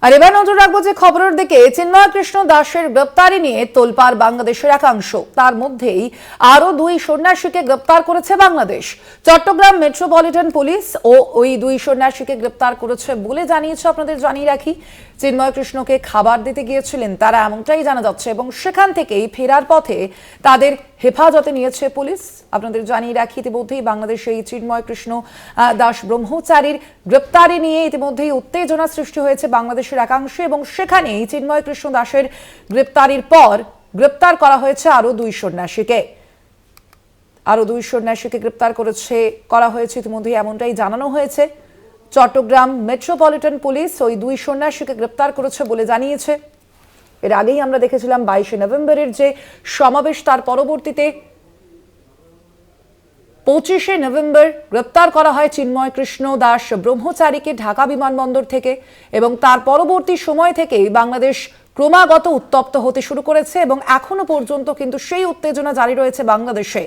আর এবার নজর রাখবো যে খবরের দিকে। চিন্ময় কৃষ্ণ দাসের গ্রেপ্তারি নিয়ে তোলপাড় বাংলাদেশের একাংশ, তার মধ্যেই আরো দুই সন্ন্যাসীকে গ্রেপ্তার করেছে বাংলাদেশ। চট্টগ্রাম মেট্রোপলিটন পুলিশ ওই দুই সন্ন্যাসীকে গ্রেপ্তার করেছে বলে জানিয়েছে। আপনাদের জানিয়ে রাখি, চিন্ময় কৃষ্ণকে খাবার দিতে গিয়েছিলেন তারা, এমনটাই জানা যাচ্ছে, এবং সেখান থেকেই ফেরার পথে তাদের হেফাজতে নিয়েছে পুলিশ। আপনাদের জানিয়ে রাখি, ইতিমধ্যেই বাংলাদেশে এই চিন্ময় কৃষ্ণ দাস ব্রহ্মচারীর গ্রেপ্তারি নিয়ে ইতিমধ্যেই উত্তেজনা সৃষ্টি হয়েছে বাংলাদেশের একাংশে, এবং সেখানেই চিন্ময় কৃষ্ণ দাসের গ্রেপ্তারির পর গ্রেপ্তার করা হয়েছে আরো দুই সন্ন্যাসীকে গ্রেপ্তার করা হয়েছে ইতিমধ্যেই, এমনটাই জানানো হয়েছে। চট্টগ্রাম মেট্রোপলিটন পুলিশ ওই দুই সন্ন্যাসীকে গ্রেপ্তার করেছে বলে জানিয়েছে। এর আগেই আমরা দেখেছিলাম 22শে নভেম্বরের যে সমাবেশ, তার পরবর্তীতে 25শে নভেম্বর গ্রেপ্তার করা হয় চিন্ময় কৃষ্ণ দাস ব্রহ্মচারীকে ঢাকা বিমানবন্দর থেকে, এবং তার পরবর্তী সময় থেকেই বাংলাদেশ ক্রমাগত উত্তপ্ত হতে শুরু করেছে, এবং এখনো পর্যন্ত কিন্তু সেই উত্তেজনা জারি রয়েছে বাংলাদেশে।